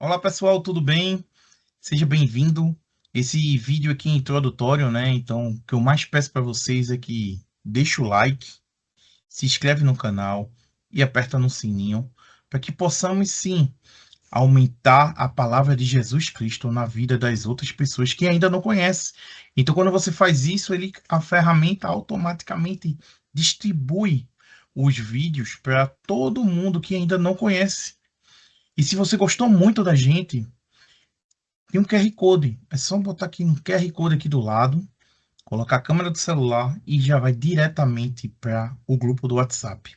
Olá pessoal, tudo bem? Seja bem-vindo. Esse vídeo aqui é introdutório, né? Então, o que eu mais peço para vocês é que deixe o like, se inscreve no canal e aperta no sininho para que possamos sim aumentar a palavra de Jesus Cristo na vida das outras pessoas que ainda não conhecem. Então, quando você faz isso, a ferramenta automaticamente distribui os vídeos para todo mundo que ainda não conhece. E se você gostou muito da gente, tem um QR Code. É só botar aqui no QR Code aqui do lado, colocar a câmera do celular e já vai diretamente para o grupo do WhatsApp.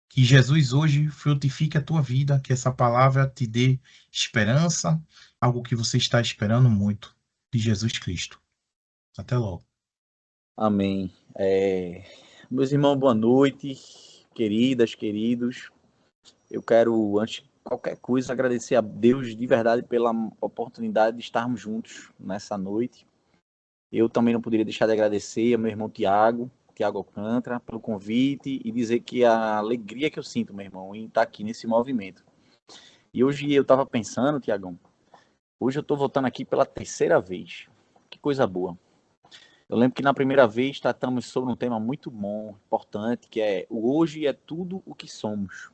Que Jesus hoje frutifique a tua vida, que essa palavra te dê esperança, algo que você está esperando muito de Jesus Cristo. Até logo. Amém. Meus irmãos, boa noite, queridas, queridos. Eu quero, antes de qualquer coisa, agradecer a Deus de verdade pela oportunidade de estarmos juntos nessa noite. Eu também não poderia deixar de agradecer ao meu irmão Tiago Alcântara, pelo convite e dizer que a alegria que eu sinto, meu irmão, em estar aqui nesse movimento. E hoje eu estava pensando, Tiagão, hoje eu estou voltando aqui pela terceira vez. Que coisa boa. Eu lembro que na primeira vez tratamos sobre um tema muito bom, importante, que é o hoje é tudo o que somos.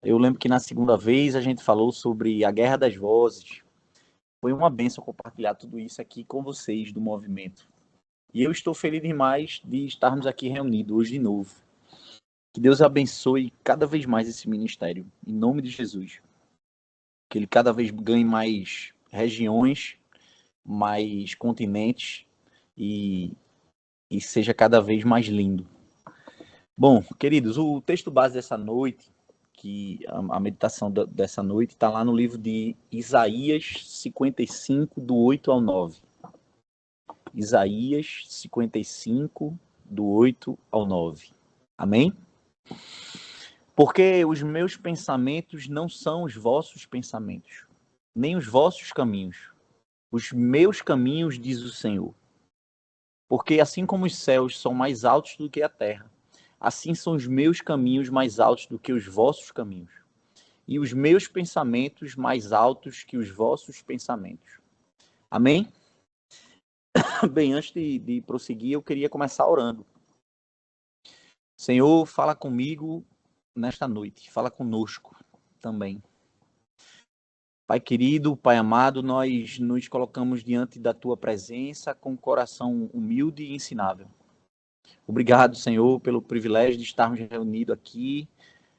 Eu lembro que na segunda vez a gente falou sobre a guerra das vozes. Foi uma bênção compartilhar tudo isso aqui com vocês do movimento. E eu estou feliz demais de estarmos aqui reunidos hoje de novo. Que Deus abençoe cada vez mais esse ministério, em nome de Jesus. Que ele cada vez ganhe mais regiões, mais continentes e, e seja cada vez mais lindo. Bom, queridos, o texto base dessa noite, que a meditação dessa noite, está lá no livro de Isaías 55, do 8 ao 9. Isaías 55, do 8 ao 9. Amém? Porque os meus pensamentos não são os vossos pensamentos, nem os vossos caminhos. Os meus caminhos, diz o Senhor. Porque assim como os céus são mais altos do que a terra, assim são os meus caminhos mais altos do que os vossos caminhos, e os meus pensamentos mais altos que os vossos pensamentos. Amém? Bem, antes de prosseguir, eu queria começar orando. Senhor, fala comigo nesta noite, fala conosco também. Pai querido, Pai amado, nós nos colocamos diante da Tua presença com um coração humilde e ensinável. Obrigado, Senhor, pelo privilégio de estarmos reunidos aqui.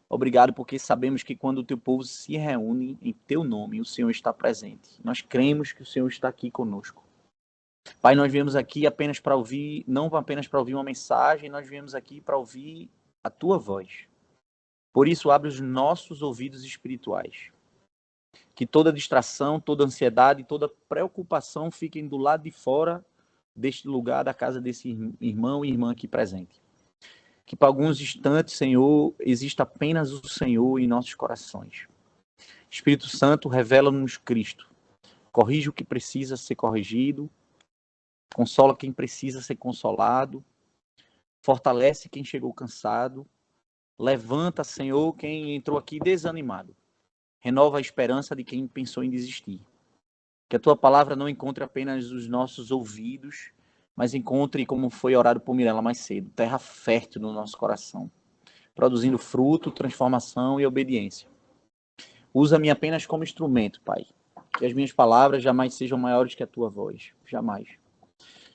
Obrigado porque sabemos que quando o Teu povo se reúne em Teu nome, o Senhor está presente. Nós cremos que o Senhor está aqui conosco. Pai, nós viemos aqui apenas para ouvir, não apenas para ouvir uma mensagem, nós viemos aqui para ouvir a Tua voz. Por isso, abre os nossos ouvidos espirituais. Que toda distração, toda ansiedade, toda preocupação fiquem do lado de fora deste lugar, da casa desse irmão e irmã aqui presente. Que por alguns instantes, Senhor, exista apenas o Senhor em nossos corações. Espírito Santo, revela-nos Cristo. Corrige o que precisa ser corrigido. Consola quem precisa ser consolado. Fortalece quem chegou cansado. Levanta, Senhor, quem entrou aqui desanimado. Renova a esperança de quem pensou em desistir. Que a tua palavra não encontre apenas os nossos ouvidos, mas encontre, como foi orado por Mirella mais cedo, terra fértil no nosso coração, produzindo fruto, transformação e obediência. Usa-me apenas como instrumento, Pai. Que as minhas palavras jamais sejam maiores que a tua voz. Jamais.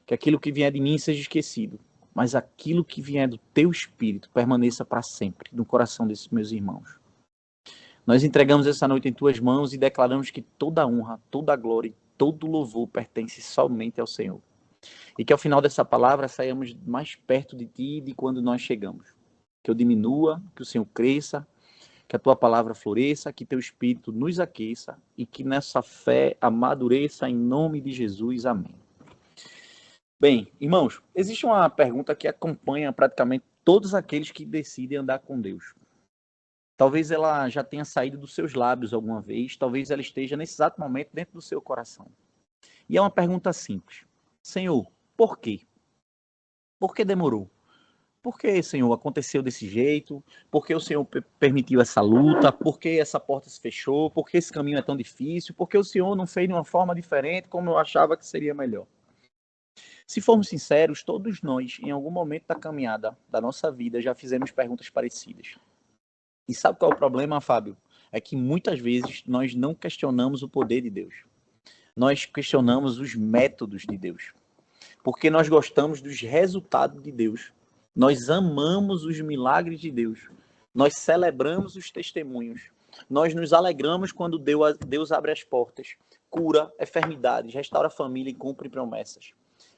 Que aquilo que vier de mim seja esquecido, mas aquilo que vier do teu Espírito permaneça para sempre no coração desses meus irmãos. Nós entregamos essa noite em tuas mãos e declaramos que toda honra, toda glória e todo louvor pertence somente ao Senhor. E que ao final dessa palavra saiamos mais perto de ti de quando nós chegamos. Que eu diminua, que o Senhor cresça, que a tua palavra floresça, que teu Espírito nos aqueça e que nessa fé amadureça em nome de Jesus. Amém. Bem, irmãos, existe uma pergunta que acompanha praticamente todos aqueles que decidem andar com Deus. Talvez ela já tenha saído dos seus lábios alguma vez, talvez ela esteja nesse exato momento dentro do seu coração. E é uma pergunta simples. Senhor, por quê? Por que demorou? Por que, Senhor, aconteceu desse jeito? Por que o Senhor permitiu essa luta? Por que essa porta se fechou? Por que esse caminho é tão difícil? Por que o Senhor não fez de uma forma diferente como eu achava que seria melhor? Se formos sinceros, todos nós, em algum momento da caminhada da nossa vida, já fizemos perguntas parecidas. E sabe qual é o problema, Fábio? É que muitas vezes nós não questionamos o poder de Deus. Nós questionamos os métodos de Deus. Porque nós gostamos dos resultados de Deus. Nós amamos os milagres de Deus. Nós celebramos os testemunhos. Nós nos alegramos quando Deus abre as portas, cura enfermidades, restaura a família e cumpre promessas.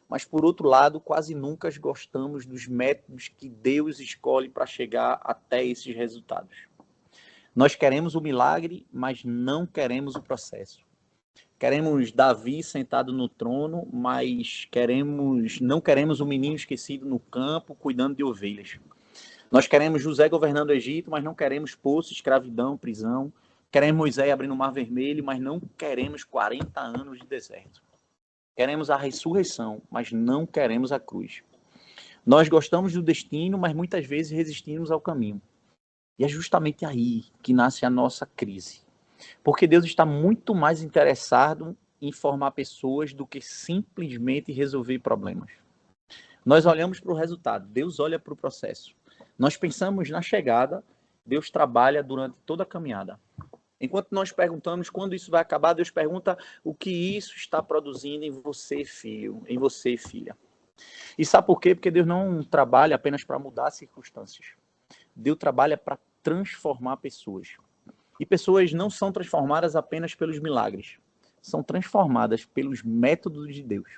Mas, por outro lado, quase nunca gostamos dos métodos que Deus escolhe para chegar até esses resultados. Nós queremos o milagre, mas não queremos o processo. Queremos Davi sentado no trono, mas não queremos o menino esquecido no campo, cuidando de ovelhas. Nós queremos José governando o Egito, mas não queremos poço, escravidão, prisão. Queremos Moisés abrindo o Mar Vermelho, mas não queremos 40 anos de deserto. Queremos a ressurreição, mas não queremos a cruz. Nós gostamos do destino, mas muitas vezes resistimos ao caminho. E é justamente aí que nasce a nossa crise. Porque Deus está muito mais interessado em formar pessoas do que simplesmente resolver problemas. Nós olhamos para o resultado, Deus olha para o processo. Nós pensamos na chegada, Deus trabalha durante toda a caminhada. Enquanto nós perguntamos quando isso vai acabar, Deus pergunta o que isso está produzindo em você, filho, em você, filha. E sabe por quê? Porque Deus não trabalha apenas para mudar as circunstâncias. Deus trabalha para transformar pessoas. E pessoas não são transformadas apenas pelos milagres. São transformadas pelos métodos de Deus.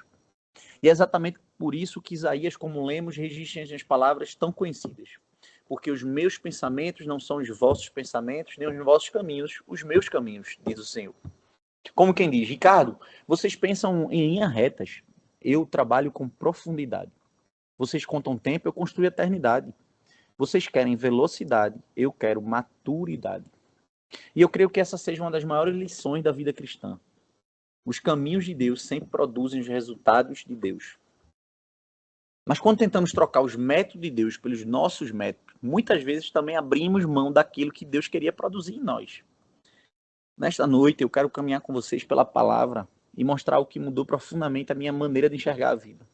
E é exatamente por isso que Isaías, como lemos, registra as palavras tão conhecidas. Porque os meus pensamentos não são os vossos pensamentos, nem os vossos caminhos, os meus caminhos, diz o Senhor. Como quem diz, Ricardo, vocês pensam em linhas retas. Eu trabalho com profundidade. Vocês contam tempo, eu construo eternidade. Vocês querem velocidade, eu quero maturidade. E eu creio que essa seja uma das maiores lições da vida cristã. Os caminhos de Deus sempre produzem os resultados de Deus. Mas quando tentamos trocar os métodos de Deus pelos nossos métodos, muitas vezes também abrimos mão daquilo que Deus queria produzir em nós. Nesta noite eu quero caminhar com vocês pela palavra e mostrar o que mudou profundamente a minha maneira de enxergar a vida.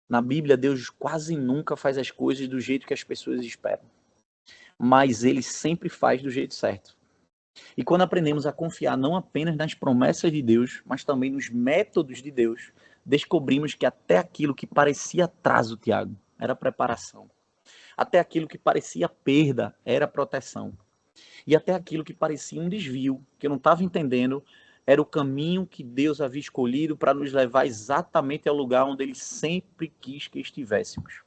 Na Bíblia, Deus quase nunca faz as coisas do jeito que as pessoas esperam. Mas Ele sempre faz do jeito certo. E quando aprendemos a confiar não apenas nas promessas de Deus, mas também nos métodos de Deus, descobrimos que até aquilo que parecia atraso, Tiago, era preparação. Até aquilo que parecia perda era proteção. E até aquilo que parecia um desvio, que eu não estava entendendo, era o caminho que Deus havia escolhido para nos levar exatamente ao lugar onde Ele sempre quis que estivéssemos.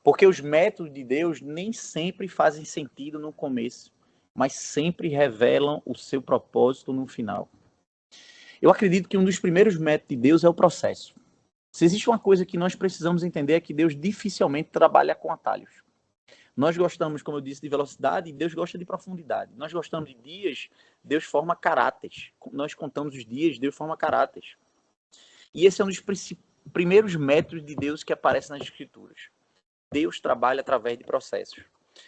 Porque os métodos de Deus nem sempre fazem sentido no começo, mas sempre revelam o seu propósito no final. Eu acredito que um dos primeiros métodos de Deus é o processo. Se existe uma coisa que nós precisamos entender é que Deus dificilmente trabalha com atalhos. Nós gostamos, como eu disse, de velocidade e Deus gosta de profundidade. Nós gostamos de dias, Deus forma caráteres. Nós contamos os dias, Deus forma caráteres. E esse é um dos primeiros métodos de Deus que aparece nas Escrituras. Deus trabalha através de processos.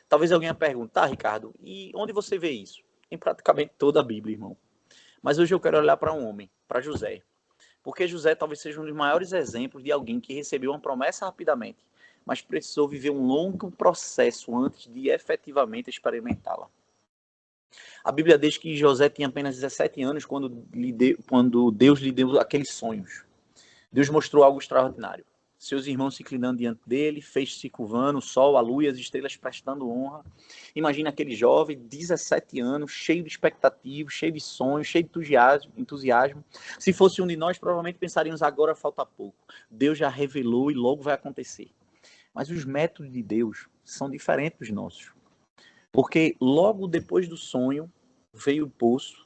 Talvez alguém pergunte, tá, Ricardo, e onde você vê isso? Em praticamente toda a Bíblia, irmão. Mas hoje eu quero olhar para um homem, para José. Porque José talvez seja um dos maiores exemplos de alguém que recebeu uma promessa rapidamente, mas precisou viver um longo processo antes de efetivamente experimentá-la. A Bíblia diz que José tinha apenas 17 anos quando Deus lhe deu aqueles sonhos. Deus mostrou algo extraordinário. Seus irmãos se inclinando diante dele, fez-se curvando, o sol, a lua e as estrelas prestando honra. Imagina aquele jovem, 17 anos, cheio de expectativas, cheio de sonhos, cheio de entusiasmo. Se fosse um de nós, provavelmente pensaríamos, agora falta pouco. Deus já revelou e logo vai acontecer. Mas os métodos de Deus são diferentes dos nossos. Porque logo depois do sonho veio o poço,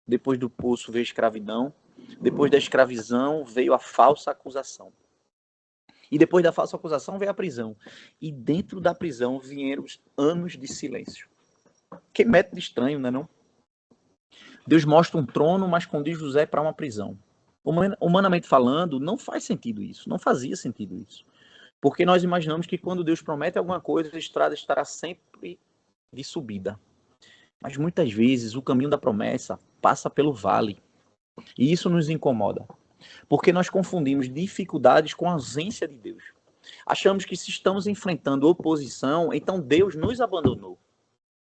depois do poço veio a escravidão, depois da escravidão veio a falsa acusação. E depois da falsa acusação veio a prisão. E dentro da prisão vieram anos de silêncio. Que método estranho, não é não? Deus mostra um trono, mas conduz José para uma prisão. Humanamente falando, não faz sentido isso. Não fazia sentido isso. Porque nós imaginamos que quando Deus promete alguma coisa, a estrada estará sempre de subida. Mas muitas vezes o caminho da promessa passa pelo vale. E isso nos incomoda. Porque nós confundimos dificuldades com a ausência de Deus. Achamos que se estamos enfrentando oposição, então Deus nos abandonou.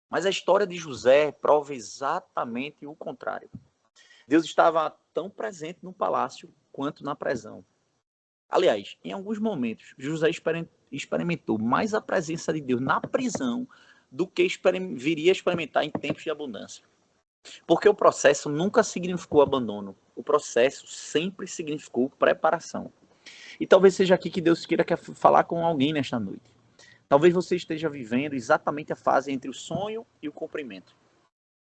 Mas a história de José prova exatamente o contrário. Deus estava tão presente no palácio quanto na prisão. Aliás, em alguns momentos, José experimentou mais a presença de Deus na prisão do que viria a experimentar em tempos de abundância. Porque o processo nunca significou abandono. O processo sempre significou preparação. E talvez seja aqui que Deus queira falar com alguém nesta noite. Talvez você esteja vivendo exatamente a fase entre o sonho e o cumprimento.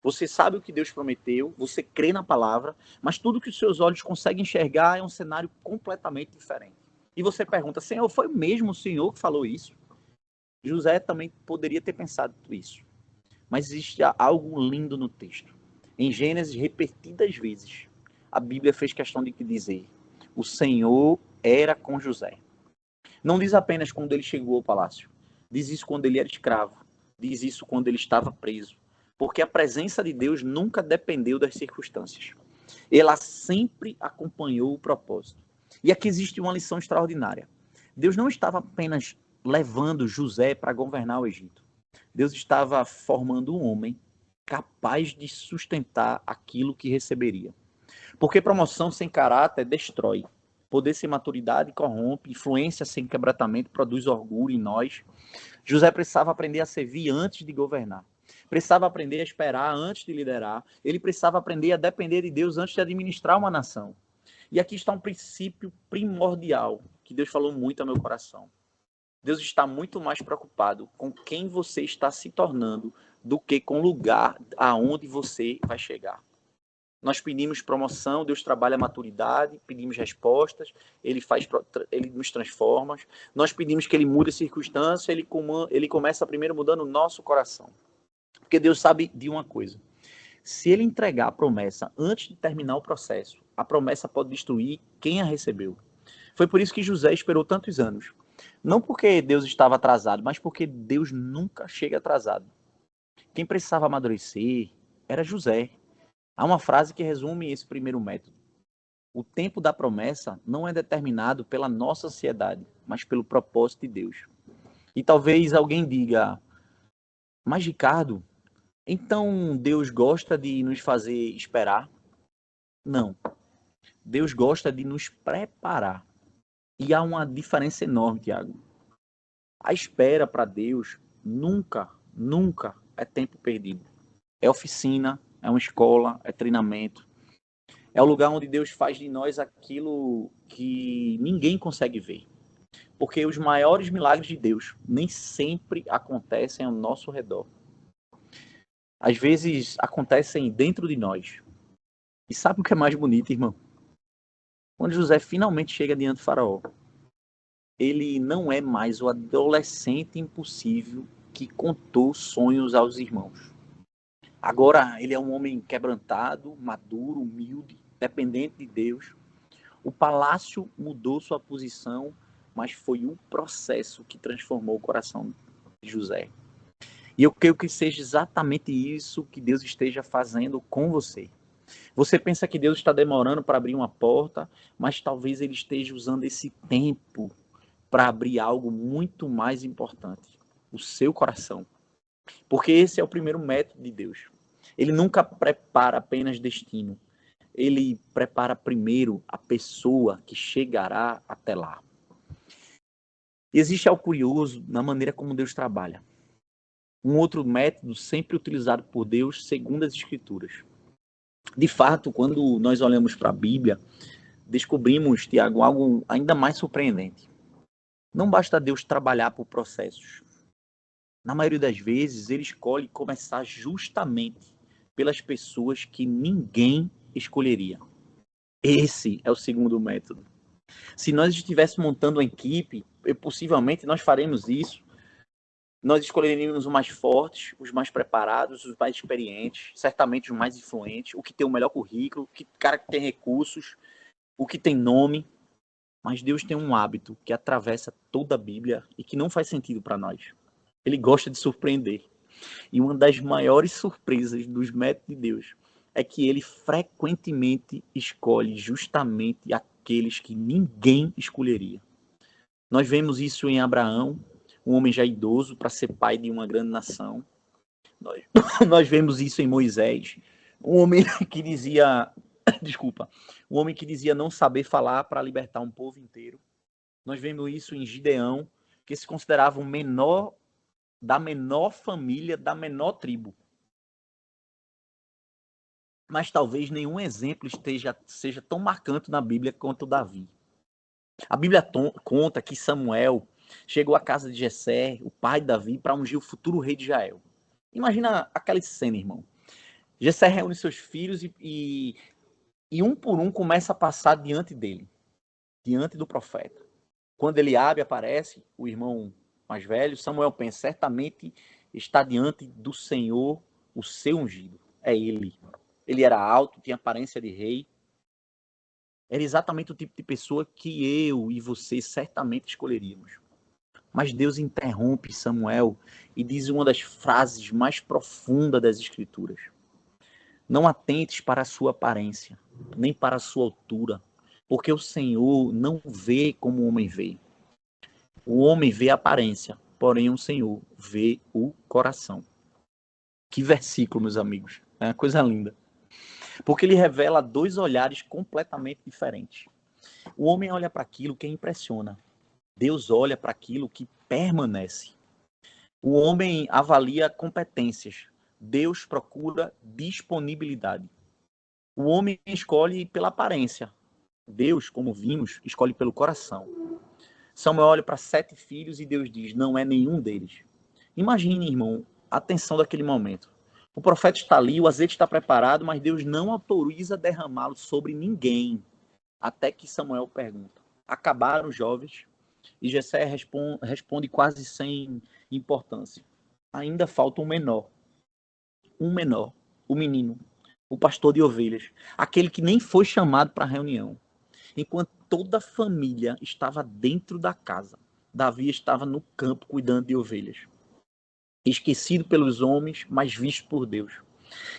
Você sabe o que Deus prometeu, você crê na palavra, mas tudo que os seus olhos conseguem enxergar é um cenário completamente diferente. E você pergunta, Senhor, foi mesmo o Senhor que falou isso? José também poderia ter pensado isso. Mas existe algo lindo no texto. Em Gênesis, repetidas vezes, a Bíblia fez questão de dizer: o Senhor era com José. Não diz apenas quando ele chegou ao palácio. Diz isso quando ele era escravo. Diz isso quando ele estava preso. Porque a presença de Deus nunca dependeu das circunstâncias. Ela sempre acompanhou o propósito. E aqui existe uma lição extraordinária. Deus não estava apenas levando José para governar o Egito. Deus estava formando um homem capaz de sustentar aquilo que receberia. Porque promoção sem caráter destrói. Poder sem maturidade corrompe. Influência sem quebrantamento produz orgulho em nós. José precisava aprender a servir antes de governar. Precisava aprender a esperar antes de liderar. Ele precisava aprender a depender de Deus antes de administrar uma nação. E aqui está um princípio primordial que Deus falou muito ao meu coração. Deus está muito mais preocupado com quem você está se tornando do que com o lugar aonde você vai chegar. Nós pedimos promoção, Deus trabalha a maturidade, pedimos respostas, ele nos transforma. Nós pedimos que ele mude a circunstância, ele começa primeiro mudando o nosso coração. Porque Deus sabe de uma coisa. Se ele entregar a promessa antes de terminar o processo, a promessa pode destruir quem a recebeu. Foi por isso que José esperou tantos anos. Não porque Deus estava atrasado, mas porque Deus nunca chega atrasado. Quem precisava amadurecer era José. Há uma frase que resume esse primeiro método. O tempo da promessa não é determinado pela nossa ansiedade, mas pelo propósito de Deus. E talvez alguém diga, mas Ricardo, então Deus gosta de nos fazer esperar? Não. Deus gosta de nos preparar. E há uma diferença enorme, Tiago. A espera para Deus nunca é tempo perdido. É oficina, é uma escola, é treinamento. É o lugar onde Deus faz de nós aquilo que ninguém consegue ver. Porque os maiores milagres de Deus nem sempre acontecem ao nosso redor. Às vezes acontecem dentro de nós. E sabe o que é mais bonito, irmão? Quando José finalmente chega diante do faraó, ele não é mais o adolescente impossível que contou sonhos aos irmãos. Agora ele é um homem quebrantado, maduro, humilde, dependente de Deus. O palácio mudou sua posição, mas foi o processo que transformou o coração de José. E eu creio que seja exatamente isso que Deus esteja fazendo com você. Você pensa que Deus está demorando para abrir uma porta, mas talvez Ele esteja usando esse tempo para abrir algo muito mais importante, o seu coração. Porque esse é o primeiro método de Deus. Ele nunca prepara apenas destino. Ele prepara primeiro a pessoa que chegará até lá. E existe algo curioso na maneira como Deus trabalha. Um outro método sempre utilizado por Deus segundo as Escrituras. De fato, quando nós olhamos para a Bíblia, descobrimos, Tiago, algo ainda mais surpreendente. Não basta Deus trabalhar por processos. Na maioria das vezes, ele escolhe começar justamente pelas pessoas que ninguém escolheria. Esse é o segundo método. Se nós estivéssemos montando uma equipe, possivelmente nós faremos isso. Nós escolheríamos os mais fortes, os mais preparados, os mais experientes, certamente os mais influentes, o que tem o melhor currículo, o cara que tem recursos, o que tem nome. Mas Deus tem um hábito que atravessa toda a Bíblia e que não faz sentido para nós. Ele gosta de surpreender. E uma das maiores surpresas dos métodos de Deus é que ele frequentemente escolhe justamente aqueles que ninguém escolheria. Nós vemos isso em Abraão, um homem já idoso para ser pai de uma grande nação. Nós vemos isso em Moisés, um homem que dizia, desculpa, um homem que dizia não saber falar para libertar um povo inteiro. Nós vemos isso em Gideão, que se considerava o menor da menor família, da menor tribo. Mas talvez nenhum exemplo seja tão marcante na Bíblia quanto Davi. A Bíblia conta que Samuel chegou à casa de Jessé, o pai de Davi, para ungir o futuro rei de Israel. Imagina aquela cena, irmão. Jessé reúne seus filhos e um por um começa a passar diante dele, diante do profeta. Quando Eliabe aparece, o irmão mais velho, Samuel pensa, certamente está diante do Senhor, o seu ungido. É ele. Ele era alto, tinha aparência de rei. Era exatamente o tipo de pessoa que eu e você certamente escolheríamos. Mas Deus interrompe Samuel e diz uma das frases mais profundas das Escrituras. Não atentes para a sua aparência, nem para a sua altura, porque o Senhor não vê como o homem vê. O homem vê a aparência, porém o Senhor vê o coração. Que versículo, meus amigos. É uma coisa linda. Porque ele revela dois olhares completamente diferentes. O homem olha para aquilo que impressiona. Deus olha para aquilo que permanece. O homem avalia competências. Deus procura disponibilidade. O homem escolhe pela aparência. Deus, como vimos, escolhe pelo coração. Samuel olha para 7 filhos e Deus diz, não é nenhum deles. Imagine, irmão, a tensão daquele momento. O profeta está ali, o azeite está preparado, mas Deus não autoriza derramá-lo sobre ninguém. Até que Samuel pergunta, acabaram os jovens? E Jessé responde quase sem importância. Ainda falta um menor, o menino, o pastor de ovelhas, aquele que nem foi chamado para a reunião. Enquanto toda a família estava dentro da casa, Davi estava no campo cuidando de ovelhas. Esquecido pelos homens, mas visto por Deus.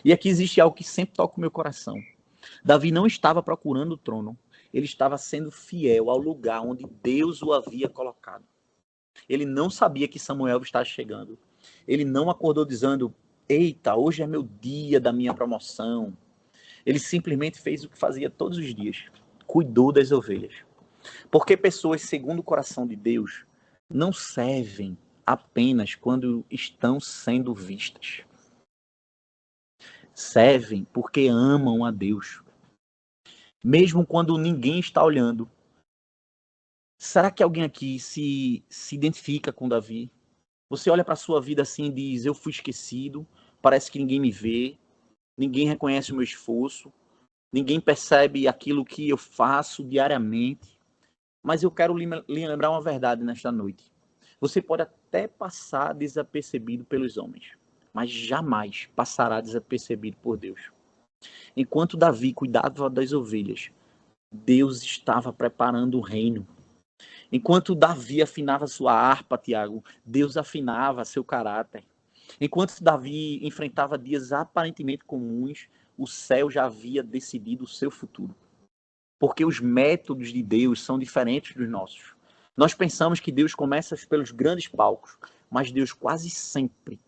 E aqui existe algo que sempre toca o meu coração. Davi não estava procurando o trono, ele estava sendo fiel ao lugar onde Deus o havia colocado. Ele não sabia que Samuel estava chegando. Ele não acordou dizendo, eita, hoje é meu dia da minha promoção. Ele simplesmente fez o que fazia todos os dias. Cuidou das ovelhas. Porque pessoas segundo o coração de Deus não servem apenas quando estão sendo vistas. Servem porque amam a Deus. Mesmo quando ninguém está olhando. Será que alguém aqui se identifica com Davi? Você olha para a sua vida assim e diz, eu fui esquecido, parece que ninguém me vê, ninguém reconhece o meu esforço, ninguém percebe aquilo que eu faço diariamente. Mas eu quero lhe lembrar uma verdade nesta noite. Você pode até passar desapercebido pelos homens, mas jamais passará desapercebido por Deus. Enquanto Davi cuidava das ovelhas, Deus estava preparando o reino. Enquanto Davi afinava sua harpa, Tiago, Deus afinava seu caráter. Enquanto Davi enfrentava dias aparentemente comuns, o céu já havia decidido o seu futuro. Porque os métodos de Deus são diferentes dos nossos. Nós pensamos que Deus começa pelos grandes palcos, mas Deus quase sempre,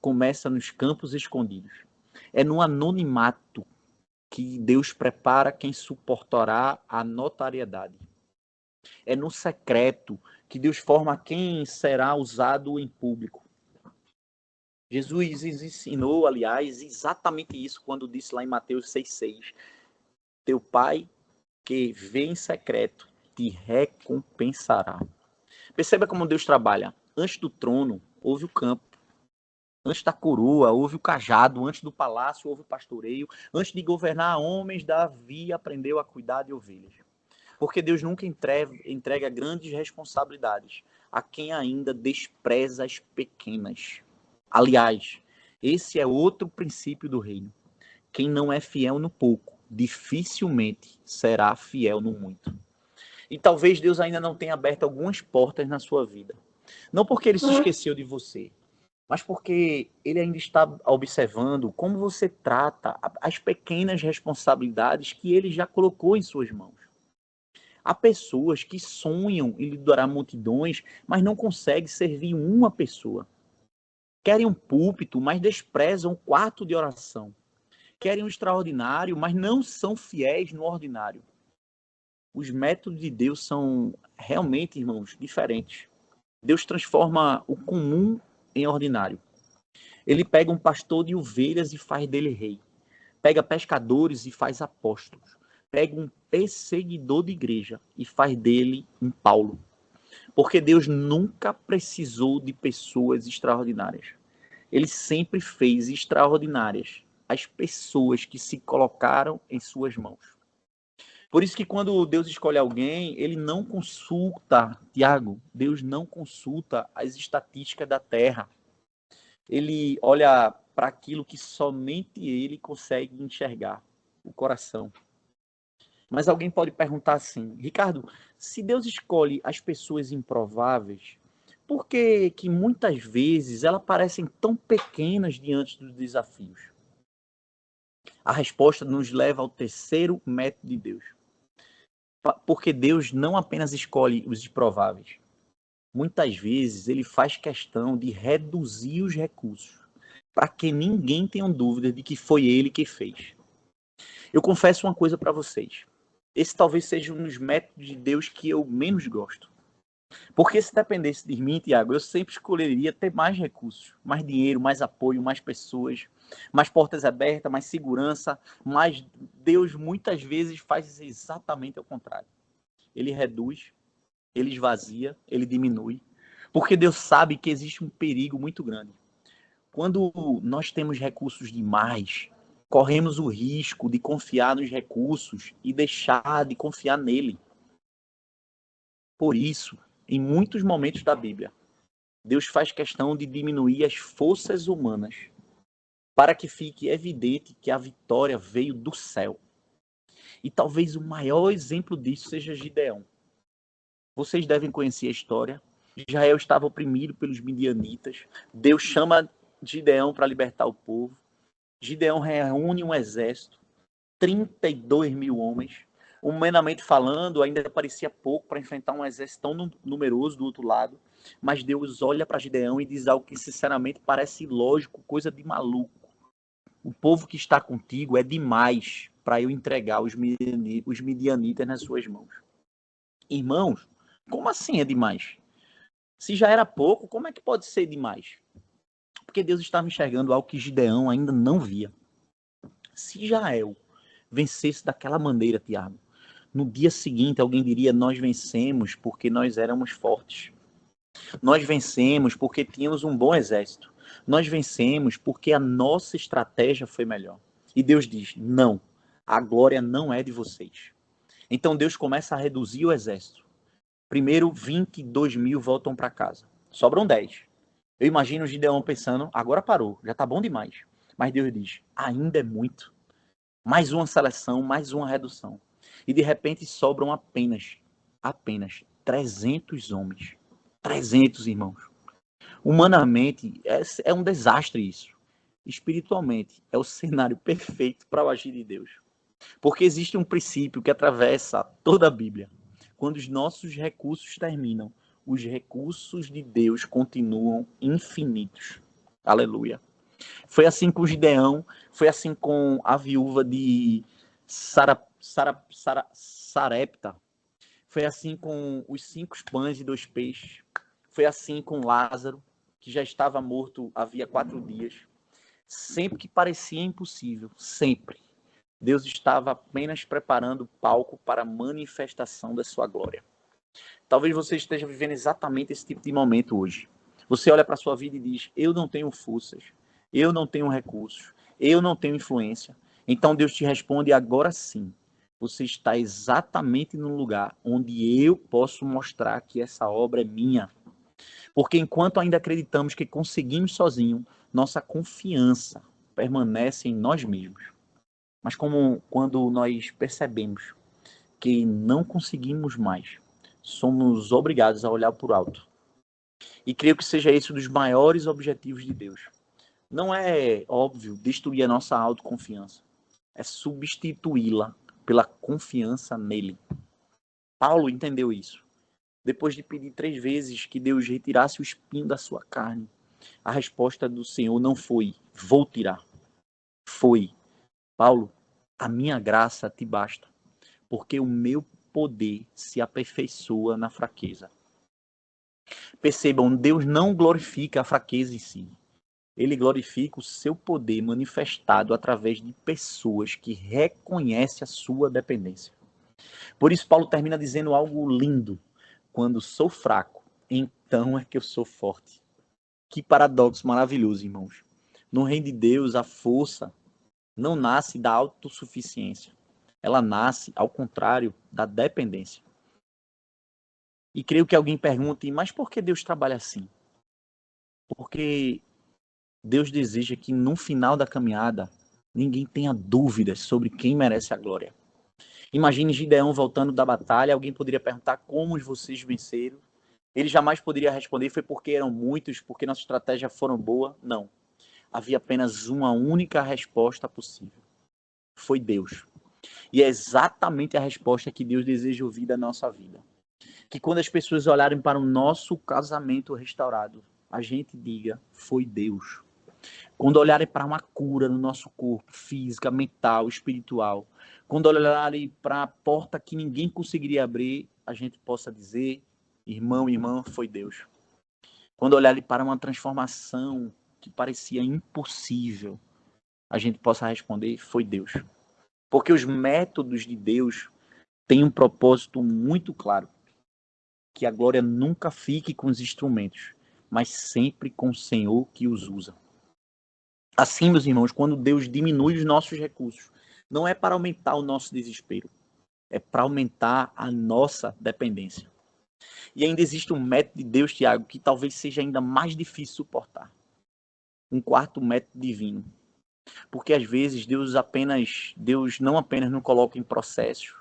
começa nos campos escondidos. É no anonimato que Deus prepara quem suportará a notariedade. É no secreto que Deus forma quem será usado em público. Jesus ensinou, aliás, exatamente isso quando disse lá em Mateus 6,6. Teu Pai que vê em secreto te recompensará. Perceba como Deus trabalha. Antes do trono, houve o campo. Antes da coroa, houve o cajado. Antes do palácio, houve o pastoreio. Antes de governar homens, Davi aprendeu a cuidar de ovelhas. Porque Deus nunca entrega grandes responsabilidades a quem ainda despreza as pequenas. Aliás, esse é outro princípio do reino. Quem não é fiel no pouco, dificilmente será fiel no muito. E talvez Deus ainda não tenha aberto algumas portas na sua vida. Não porque ele se esqueceu de você, mas porque ele ainda está observando como você trata as pequenas responsabilidades que ele já colocou em suas mãos. Há pessoas que sonham em liderar multidões, mas não conseguem servir uma pessoa. Querem um púlpito, mas desprezam o quarto de oração. Querem um extraordinário, mas não são fiéis no ordinário. Os métodos de Deus são realmente, irmãos, diferentes. Deus transforma o comum em ordinário. Ele pega um pastor de ovelhas e faz dele rei. Pega pescadores e faz apóstolos. Pega um perseguidor de igreja e faz dele um Paulo. Porque Deus nunca precisou de pessoas extraordinárias. Ele sempre fez extraordinárias as pessoas que se colocaram em suas mãos. Por isso que quando Deus escolhe alguém, ele não consulta, Tiago, Deus não consulta as estatísticas da terra. Ele olha para aquilo que somente ele consegue enxergar, o coração. Mas alguém pode perguntar assim, Ricardo, se Deus escolhe as pessoas improváveis, por que muitas vezes elas parecem tão pequenas diante dos desafios? A resposta nos leva ao terceiro método de Deus. Porque Deus não apenas escolhe os improváveis. Muitas vezes ele faz questão de reduzir os recursos para que ninguém tenha dúvida de que foi ele que fez. Eu confesso uma coisa para vocês. Esse talvez seja um dos métodos de Deus que eu menos gosto. Porque se dependesse de mim, Tiago, eu sempre escolheria ter mais recursos, mais dinheiro, mais apoio, mais pessoas, mais portas abertas, mais segurança, mas Deus muitas vezes faz exatamente ao contrário. Ele reduz, ele esvazia, ele diminui, porque Deus sabe que existe um perigo muito grande. Quando nós temos recursos demais, corremos o risco de confiar nos recursos e deixar de confiar nele. Por isso, em muitos momentos da Bíblia, Deus faz questão de diminuir as forças humanas para que fique evidente que a vitória veio do céu. E talvez o maior exemplo disso seja Gideão. Vocês devem conhecer a história. Israel estava oprimido pelos midianitas. Deus chama Gideão para libertar o povo. Gideão reúne um exército, 32 mil homens. Humanamente falando, ainda parecia pouco para enfrentar um exército tão numeroso do outro lado. Mas Deus olha para Gideão e diz algo que, sinceramente, parece ilógico, coisa de maluco. O povo que está contigo é demais para eu entregar os midianitas nas suas mãos. Irmãos, como assim é demais? Se já era pouco, como é que pode ser demais? Porque Deus estava enxergando algo que Gideão ainda não via. Se Israel vencesse daquela maneira, Tiago, no dia seguinte alguém diria: nós vencemos porque nós éramos fortes. Nós vencemos porque tínhamos um bom exército. Nós vencemos porque a nossa estratégia foi melhor. E Deus diz: não, a glória não é de vocês. Então Deus começa a reduzir o exército. Primeiro, 22 mil voltam para casa. Sobram 10. Eu imagino o Gideão pensando: agora parou, já está bom demais. Mas Deus diz: ainda é muito. Mais uma seleção, mais uma redução. E de repente sobram apenas 300 homens. 300, irmãos. Humanamente, é um desastre isso. Espiritualmente, é o cenário perfeito para o agir de Deus. Porque existe um princípio que atravessa toda a Bíblia. Quando os nossos recursos terminam, os recursos de Deus continuam infinitos. Aleluia. Foi assim com Gideão, foi assim com a viúva de Sarepta, foi assim com os 5 pães e 2 peixes, foi assim com Lázaro, que já estava morto havia 4 dias. Sempre que parecia impossível, sempre, Deus estava apenas preparando o palco para a manifestação da sua glória. Talvez você esteja vivendo exatamente esse tipo de momento hoje. Você olha para a sua vida e diz: eu não tenho forças, eu não tenho recursos, eu não tenho influência. Então Deus te responde: agora sim, você está exatamente no lugar onde eu posso mostrar que essa obra é minha. Porque enquanto ainda acreditamos que conseguimos sozinho, nossa confiança permanece em nós mesmos. Mas quando nós percebemos que não conseguimos mais, somos obrigados a olhar por alto. E creio que seja esse um dos maiores objetivos de Deus. Não é, óbvio, destruir a nossa autoconfiança. É substituí-la pela confiança nele. Paulo entendeu isso. Depois de pedir 3 vezes que Deus retirasse o espinho da sua carne, a resposta do Senhor não foi, vou tirar. Foi, Paulo, a minha graça te basta, porque o meu poder se aperfeiçoa na fraqueza. Percebam, Deus não glorifica a fraqueza em si. Ele glorifica o seu poder manifestado através de pessoas que reconhecem a sua dependência. Por isso, Paulo termina dizendo algo lindo. Quando sou fraco, então é que eu sou forte. Que paradoxo maravilhoso, irmãos. No reino de Deus, a força não nasce da autossuficiência. Ela nasce, ao contrário, da dependência. E creio que alguém pergunte, mas por que Deus trabalha assim? Porque Deus deseja que no final da caminhada ninguém tenha dúvidas sobre quem merece a glória. Imagine Gideão voltando da batalha, alguém poderia perguntar como vocês venceram. Ele jamais poderia responder, foi porque eram muitos, porque nossa estratégia foram boa. Não. Havia apenas uma única resposta possível. Foi Deus. E é exatamente a resposta que Deus deseja ouvir da nossa vida. Que quando as pessoas olharem para o nosso casamento restaurado, a gente diga, foi Deus. Quando olharem para uma cura no nosso corpo, física, mental, espiritual, quando olharem para a porta que ninguém conseguiria abrir, a gente possa dizer, irmão, irmã, foi Deus. Quando olharem para uma transformação que parecia impossível, a gente possa responder, foi Deus. Porque os métodos de Deus têm um propósito muito claro, que a glória nunca fique com os instrumentos, mas sempre com o Senhor que os usa. Assim, meus irmãos, quando Deus diminui os nossos recursos, não é para aumentar o nosso desespero, é para aumentar a nossa dependência. E ainda existe um método de Deus, Tiago, que talvez seja ainda mais difícil de suportar. Um quarto método divino. Porque às vezes Deus não apenas nos coloca em processos,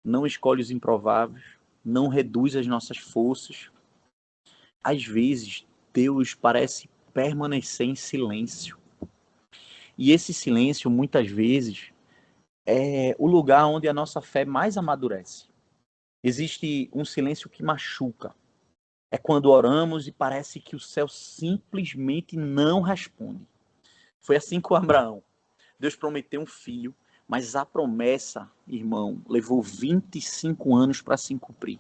não escolhe os improváveis, não reduz as nossas forças. Às vezes Deus parece permanecer em silêncio. E esse silêncio, muitas vezes, é o lugar onde a nossa fé mais amadurece. Existe um silêncio que machuca. É quando oramos e parece que o céu simplesmente não responde. Foi assim com Abraão. Deus prometeu um filho, mas a promessa, irmão, levou 25 anos para se cumprir.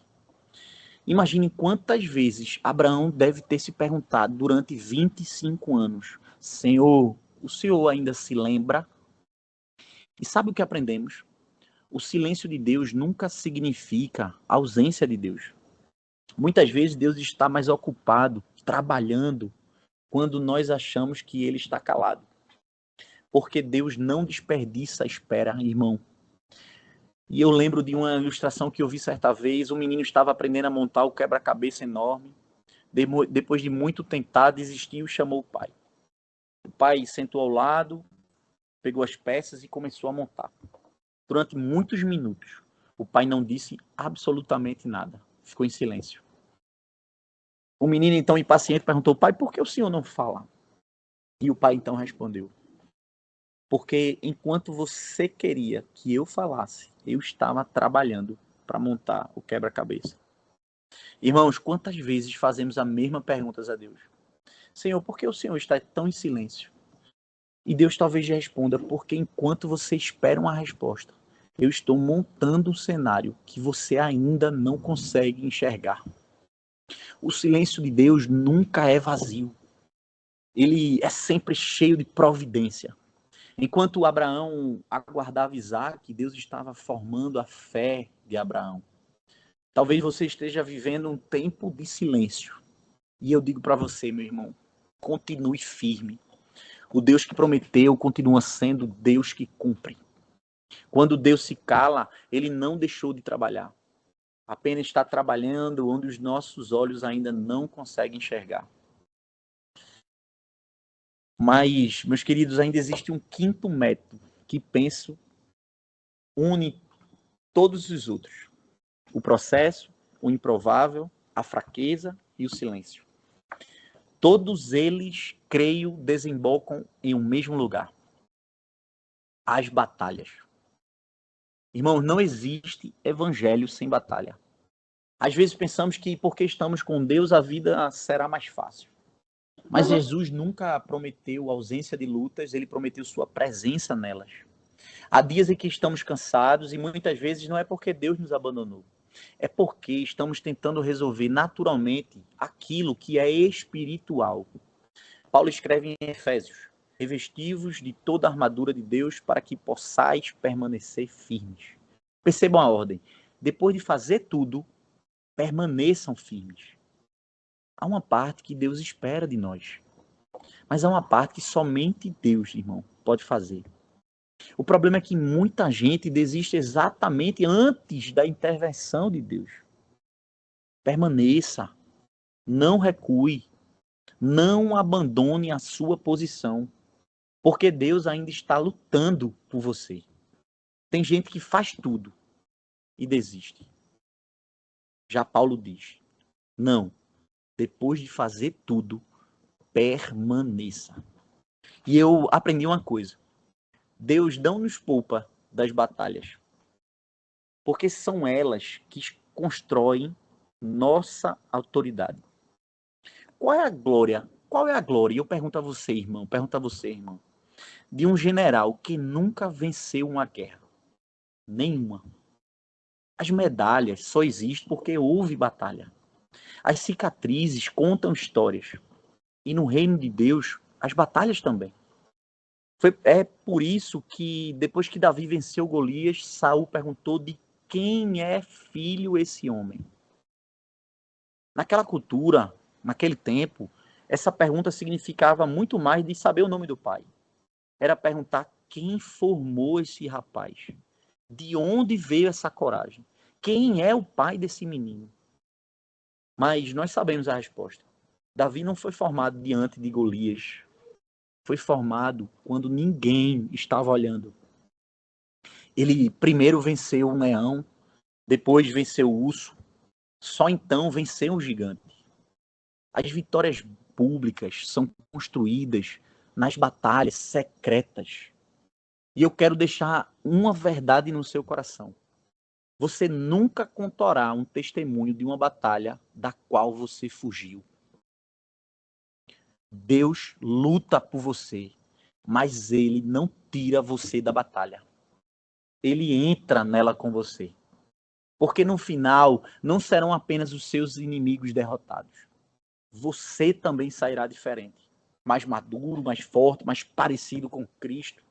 Imagine quantas vezes Abraão deve ter se perguntado durante 25 anos: Senhor, o Senhor ainda se lembra? E sabe o que aprendemos? O silêncio de Deus nunca significa ausência de Deus. Muitas vezes Deus está mais ocupado, trabalhando, quando nós achamos que Ele está calado. Porque Deus não desperdiça a espera, irmão. E eu lembro de uma ilustração que eu vi certa vez, um menino estava aprendendo a montar o quebra-cabeça enorme. Depois de muito tentar, desistiu e chamou o pai. O pai sentou ao lado, pegou as peças e começou a montar. Durante muitos minutos, o pai não disse absolutamente nada. Ficou em silêncio. O menino, então, impaciente, perguntou, pai, por que o senhor não fala? E o pai, então, respondeu, porque enquanto você queria que eu falasse, eu estava trabalhando para montar o quebra-cabeça. Irmãos, quantas vezes fazemos a mesma pergunta a Deus? Senhor, por que o Senhor está tão em silêncio? E Deus talvez responda, porque enquanto você espera uma resposta, eu estou montando um cenário que você ainda não consegue enxergar. O silêncio de Deus nunca é vazio. Ele é sempre cheio de providência. Enquanto Abraão aguardava Isaac, Deus estava formando a fé de Abraão. Talvez você esteja vivendo um tempo de silêncio. E eu digo para você, meu irmão, continue firme. O Deus que prometeu continua sendo Deus que cumpre. Quando Deus se cala, ele não deixou de trabalhar. Apenas está trabalhando onde os nossos olhos ainda não conseguem enxergar. Mas, meus queridos, ainda existe um quinto método que penso une todos os outros. O processo, o improvável, a fraqueza e o silêncio. Todos eles, creio, desembocam em um mesmo lugar. As batalhas. Irmãos, não existe evangelho sem batalha. Às vezes pensamos que porque estamos com Deus a vida será mais fácil. Mas Jesus nunca prometeu ausência de lutas, ele prometeu sua presença nelas. Há dias em que estamos cansados e muitas vezes não é porque Deus nos abandonou. É porque estamos tentando resolver naturalmente aquilo que é espiritual. Paulo escreve em Efésios: revesti-vos de toda a armadura de Deus para que possais permanecer firmes. Percebam a ordem. Depois de fazer tudo, permaneçam firmes. Há uma parte que Deus espera de nós. Mas há uma parte que somente Deus, irmão, pode fazer. O problema é que muita gente desiste exatamente antes da intervenção de Deus. Permaneça. Não recue. Não abandone a sua posição. Porque Deus ainda está lutando por você. Tem gente que faz tudo e desiste. Já Paulo diz: não. Depois de fazer tudo, permaneça. E eu aprendi uma coisa. Deus não nos poupa das batalhas. Porque são elas que constroem nossa autoridade. Qual é a glória? Qual é a glória? E eu pergunto a você, irmão, de um general que nunca venceu uma guerra. Nenhuma. As medalhas só existem porque houve batalha. As cicatrizes contam histórias. E no reino de Deus, as batalhas também. É por isso que, depois que Davi venceu Golias, Saul perguntou de quem é filho esse homem. Naquela cultura, naquele tempo, essa pergunta significava muito mais de saber o nome do pai. Era perguntar quem formou esse rapaz. De onde veio essa coragem? Quem é o pai desse menino? Mas nós sabemos a resposta. Davi não foi formado diante de Golias. Foi formado quando ninguém estava olhando. Ele primeiro venceu o leão, depois venceu o urso, só então venceu o gigante. As vitórias públicas são construídas nas batalhas secretas. E eu quero deixar uma verdade no seu coração. Você nunca contará um testemunho de uma batalha da qual você fugiu. Deus luta por você, mas ele não tira você da batalha. Ele entra nela com você. Porque no final, não serão apenas os seus inimigos derrotados. Você também sairá diferente. Mais maduro, mais forte, mais parecido com Cristo.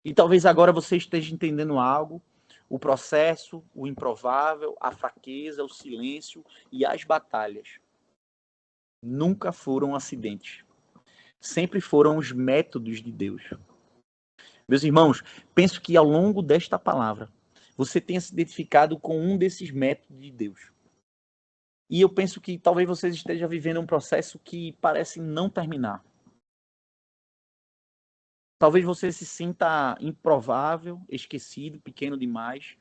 E talvez agora você esteja entendendo algo. O processo, o improvável, a fraqueza, o silêncio e as batalhas nunca foram acidentes. Sempre foram os métodos de Deus. Meus irmãos, penso que ao longo desta palavra, você tenha se identificado com um desses métodos de Deus. E eu penso que talvez você esteja vivendo um processo que parece não terminar. Talvez você se sinta improvável, esquecido, pequeno demais.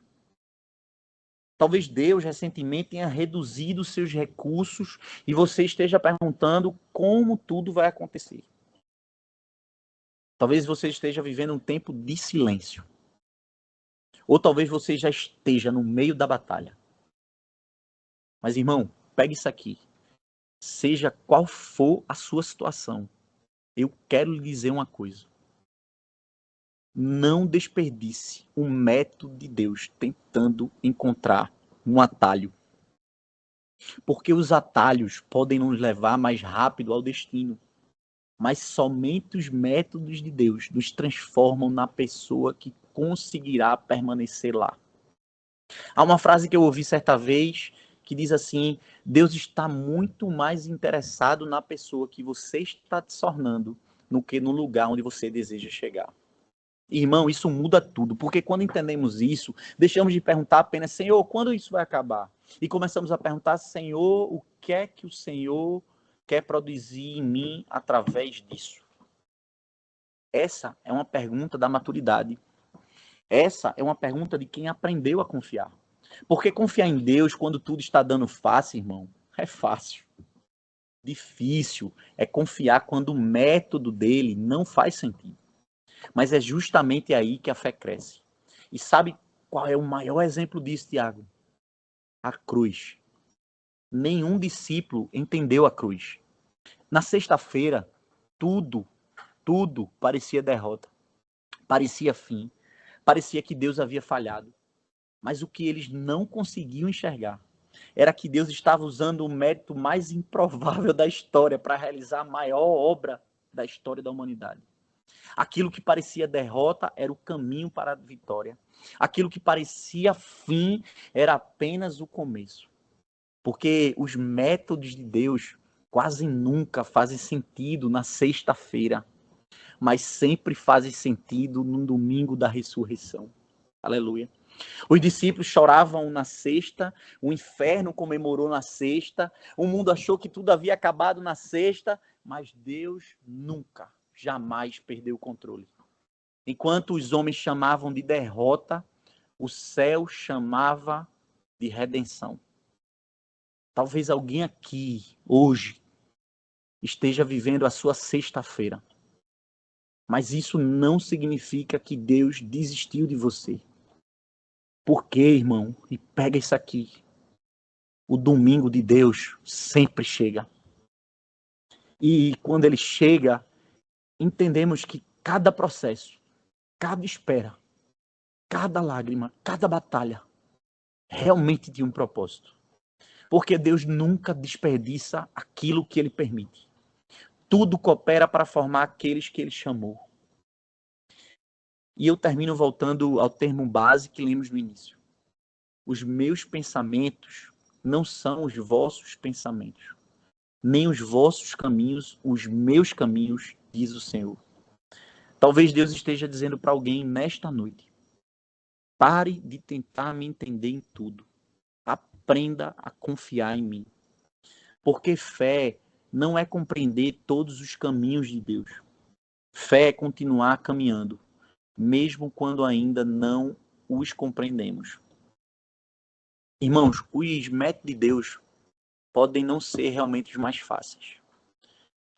Talvez Deus recentemente tenha reduzido seus recursos e você esteja perguntando como tudo vai acontecer. Talvez você esteja vivendo um tempo de silêncio. Ou talvez você já esteja no meio da batalha. Mas, irmão, pegue isso aqui. Seja qual for a sua situação, eu quero lhe dizer uma coisa. Não desperdice o método de Deus tentando encontrar um atalho. Porque os atalhos podem nos levar mais rápido ao destino. Mas somente os métodos de Deus nos transformam na pessoa que conseguirá permanecer lá. Há uma frase que eu ouvi certa vez que diz assim: Deus está muito mais interessado na pessoa que você está se tornando do que no lugar onde você deseja chegar. Irmão, isso muda tudo, porque quando entendemos isso, deixamos de perguntar apenas, Senhor, quando isso vai acabar? E começamos a perguntar, Senhor, o que é que o Senhor quer produzir em mim através disso? Essa é uma pergunta da maturidade. Essa é uma pergunta de quem aprendeu a confiar. Porque confiar em Deus quando tudo está dando fácil, irmão, é fácil. Difícil é confiar quando o método dele não faz sentido. Mas é justamente aí que a fé cresce. E sabe qual é o maior exemplo disso, Tiago? A cruz. Nenhum discípulo entendeu a cruz. Na sexta-feira, tudo parecia derrota. Parecia fim. Parecia que Deus havia falhado. Mas o que eles não conseguiam enxergar era que Deus estava usando o método mais improvável da história para realizar a maior obra da história da humanidade. Aquilo que parecia derrota era o caminho para a vitória. Aquilo que parecia fim era apenas o começo. Porque os métodos de Deus quase nunca fazem sentido na sexta-feira, mas sempre fazem sentido no domingo da ressurreição. Aleluia. Os discípulos choravam na sexta, o inferno comemorou na sexta, o mundo achou que tudo havia acabado na sexta, mas Deus nunca, jamais perdeu o controle. Enquanto os homens chamavam de derrota, o céu chamava de redenção. Talvez alguém aqui, hoje, esteja vivendo a sua sexta-feira. Mas isso não significa que Deus desistiu de você. Por quê, irmão? E pega isso aqui. O domingo de Deus sempre chega. E quando ele chega, entendemos que cada processo, cada espera, cada lágrima, cada batalha, realmente tinha um propósito. Porque Deus nunca desperdiça aquilo que ele permite. Tudo coopera para formar aqueles que ele chamou. E eu termino voltando ao termo base que lemos no início. Os meus pensamentos não são os vossos pensamentos, nem os vossos caminhos, os meus caminhos, diz o Senhor. Talvez Deus esteja dizendo para alguém nesta noite: pare de tentar me entender em tudo. Aprenda a confiar em mim. Porque fé não é compreender todos os caminhos de Deus. Fé é continuar caminhando, mesmo quando ainda não os compreendemos. Irmãos, os métodos de Deus podem não ser realmente os mais fáceis,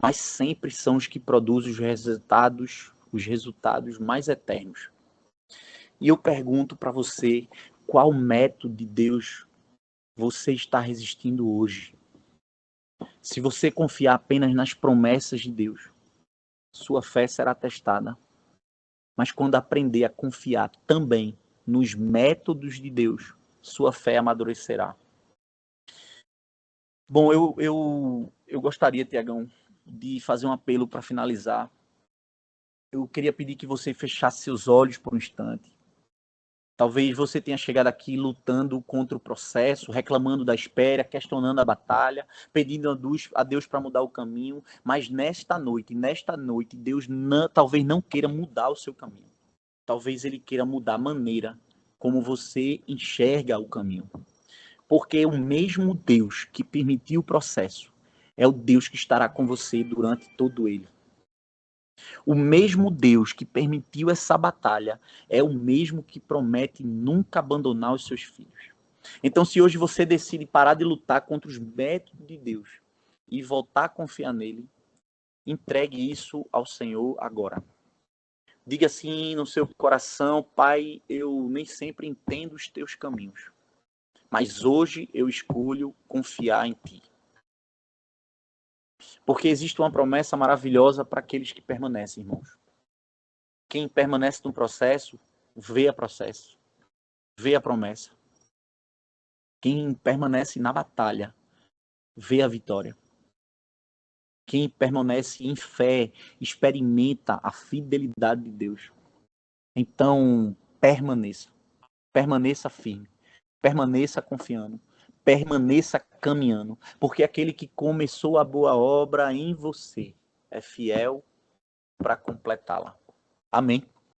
mas sempre são os que produzem os resultados mais eternos. E eu pergunto para você, qual método de Deus você está resistindo hoje? Se você confiar apenas nas promessas de Deus, sua fé será testada. Mas quando aprender a confiar também nos métodos de Deus, sua fé amadurecerá. Bom, eu gostaria, Tiagão, de fazer um apelo para finalizar. Eu queria pedir que você fechasse seus olhos por um instante. Talvez você tenha chegado aqui lutando contra o processo, reclamando da espera, questionando a batalha, pedindo a Deus para mudar o caminho, mas nesta noite, Deus talvez não queira mudar o seu caminho. Talvez ele queira mudar a maneira como você enxerga o caminho. Porque o mesmo Deus que permitiu o processo é o Deus que estará com você durante todo ele. O mesmo Deus que permitiu essa batalha é o mesmo que promete nunca abandonar os seus filhos. Então, se hoje você decide parar de lutar contra os métodos de Deus e voltar a confiar nele, entregue isso ao Senhor agora. Diga assim no seu coração: Pai, eu nem sempre entendo os teus caminhos, mas hoje eu escolho confiar em ti. Porque existe uma promessa maravilhosa para aqueles que permanecem, irmãos. Quem permanece no processo, vê a promessa. Quem permanece na batalha, vê a vitória. Quem permanece em fé, experimenta a fidelidade de Deus. Então, permaneça firme, permaneça confiando, permaneça caminhando, porque aquele que começou a boa obra em você é fiel para completá-la. Amém.